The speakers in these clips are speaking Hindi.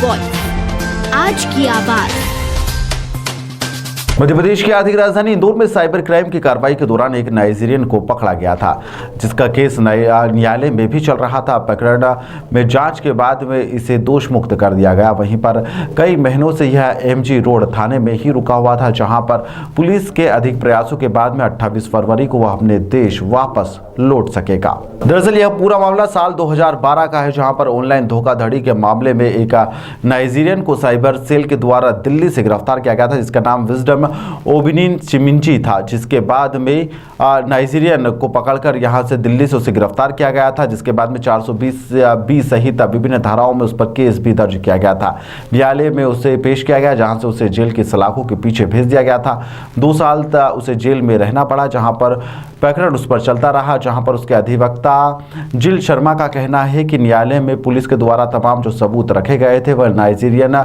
वॉइस, आज की आवाज। मध्य प्रदेश की आर्थिक राजधानी इंदौर में साइबर क्राइम की कार्रवाई के दौरान एक नाइजीरियन को पकड़ा गया था, जिसका केस न्यायालय में भी चल रहा था। पकड़ में जांच के बाद में इसे दोष मुक्त कर दिया गया। वहीं पर कई महीनों से यह एमजी रोड थाने में ही रुका हुआ था, जहां पर पुलिस के अधिक प्रयासों के बाद में 28 फरवरी को वह अपने देश वापस लौट सकेगा। दरअसल यह पूरा मामला साल 2012 का है, जहां पर ऑनलाइन धोखाधड़ी के मामले में एक नाइजीरियन को साइबर सेल के द्वारा दिल्ली से गिरफ्तार किया गया था, जिसका नाम विजडम ओबिनिन चिमिंची था। जिसके बाद में नाइजीरियन को पकड़कर यहां से दिल्ली से उसे गिरफ्तार किया गया था, जिसके बाद में 420 सहित विभिन्न धाराओं में उस पर केस भी दर्ज किया गया था। न्यायालय में उसे पेश किया गया, जहां से उसे जेल की सलाखों के पीछे भेज दिया गया था। 2 साल तक उसे जेल में रहना पड़ा, जहां पर प्रकरण उस पर चलता रहा। जहां पर उसके अधिवक्ता जिल शर्मा का कहना है कि न्यायालय में पुलिस के द्वारा तमाम जो सबूत रखे गए थे वह नाइजीरियन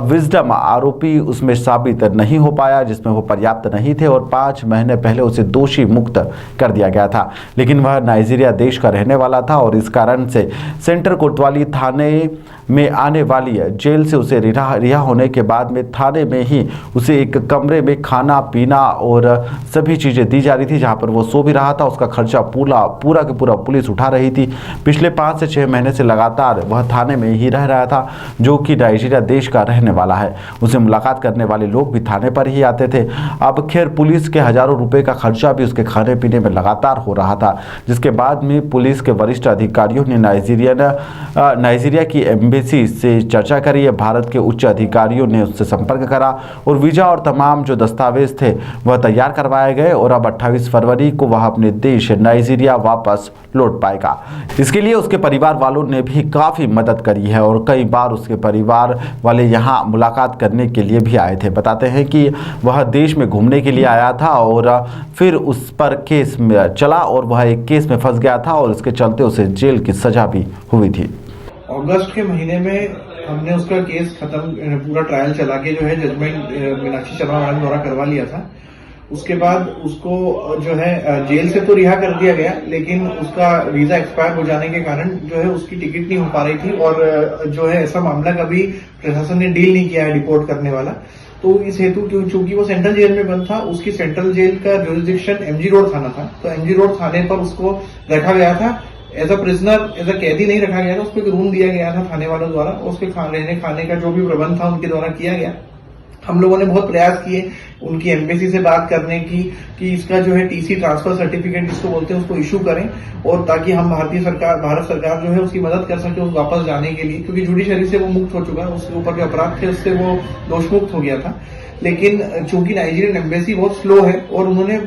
विजडम आरोपी उसमें साबित नहीं हो पाया, जिसमें वो पर्याप्त नहीं थे, और 5 महीने पहले उसे दोषी मुक्त कर दिया गया था। लेकिन वह नाइजीरिया देश का रहने वाला था और इस कारण से सेंटर कोतवाली थाने में आने वाली जेल से उसे रिहा होने के बाद में थाने में ही उसे एक कमरे में खाना पीना और सभी चीज़ें दी जा रही थी, जहां पर वो सो भी रहा था। उसका खर्चा पूरा के पूरा पुलिस उठा रही थी। पिछले 5 से 6 महीने से लगातार वह थाने में ही रह रहा था, जो कि नाइजीरिया देश का रहने वाला है। उसे मुलाकात करने वाले लोग भी थाने पर ही आते थे। अब खैर पुलिस के हजारों रुपए का खर्चा भी उसके खाने पीने में लगातार हो रहा था, जिसके बाद में पुलिस के वरिष्ठ अधिकारियों ने नाइजीरिया की एम्बेसी से चर्चा करी है। भारत के उच्च अधिकारियों ने उससे संपर्क करा और वीजा और तमाम जो दस्तावेज थे वह तैयार करवाए गए, और अब 28 फरवरी को वह अपने देश नाइजीरिया वापस लौट पाएगा। इसके लिए उसके परिवार वालों ने भी काफ़ी मदद करी है और कई बार उसके परिवार वाले यहाँ मुलाकात करने के लिए भी आए थे। बताते हैं कि वह देश में घूमने के लिए आया था और फिर उस पर केस में चला और वह एक केस में फंस गया था और इसके चलते उसे जेल की सजा भी हुई थी। अगस्त के महीने में हमने उसका केस खत्म, पूरा ट्रायल चला के जो है जजमेंट मीनाक्षी शर्मा मैडम द्वारा करवा लिया था। उसके बाद उसको जो है जेल से तो रिहा कर दिया गया, लेकिन उसका वीजा एक्सपायर हो जाने के कारण जो है उसकी टिकट नहीं हो पा रही थी, और जो है ऐसा मामला कभी प्रशासन ने डील नहीं किया है डिपोर्ट करने वाला। तो इस हेतु चूंकि वो सेंट्रल जेल में बंद था, उसकी सेंट्रल जेल का जुरिसडिक्शन एमजी रोड थाना था, तो एमजी रोड थाने पर उसको रखा गया था। As a prisoner, as a कैदी नहीं रखा गया था, उसको एक रूम दिया गया था थाने वालों द्वारा। उसके रहने खाने का जो भी प्रबंध था उनके द्वारा किया गया। हम लोगों ने बहुत प्रयास किए उनकी एम्बेसी से बात करने की कि इसका जो है टीसी ट्रांसफर सर्टिफिकेट जिसको बोलते हैं उसको इशू करें, और ताकि हम भारत सरकार जो है उसकी मदद कर सके उस वापस जाने के लिए, क्योंकि जुडिशरी से वो मुक्त हो चुका है। उसके ऊपर जो अपराध थे उससे वो दोषमुक्त हो गया था। लेकिन चूंकि नाइजीरियन एम्बेसी बहुत स्लो है और उन्होंने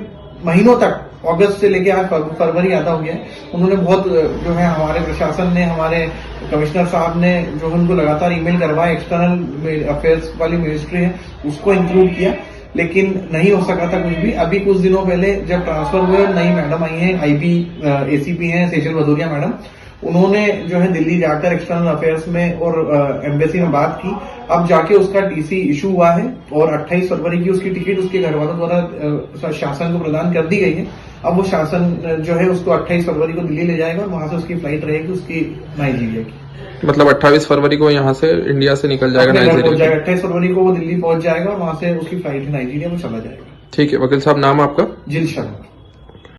महीनों तक, अगस्त से लेके आज फरवरी आधा हो गया है, उन्होंने बहुत जो है हमारे प्रशासन ने, हमारे कमिश्नर साहब ने जो उनको लगातार ईमेल करवाए, एक्सटर्नल अफेयर्स वाली मिनिस्ट्री है उसको इंक्लूड किया, लेकिन नहीं हो सका था कुछ भी। अभी कुछ दिनों पहले जब ट्रांसफर हुए, नई मैडम आई हैं, आईबी एसीपी हैं सेजल भदौरिया मैडम, उन्होंने जो है दिल्ली जाकर एक्सटर्नल अफेयर्स में और एम्बेसी में बात की। अब जाके उसका टीसी इशू हुआ है और 28 फरवरी की उसकी टिकट उसके घर वालों द्वारा शासन को प्रदान कर दी गई है। अब वो शासन जो है उसको 28 फरवरी को दिल्ली ले जाएगा और वहां से उसकी फ्लाइट रहेगी उसकी नाइजीरिया की। मतलब 28 फरवरी को यहाँ से इंडिया से निकल जाएगा नाइजीरिया। 28 फरवरी को वो दिल्ली पहुंच जाएगा और वहां से उसकी फ्लाइट है नाइजीरिया, वो चला जाएगा। ठीक है वकील साहब, नाम आपका? जिल शर्मा।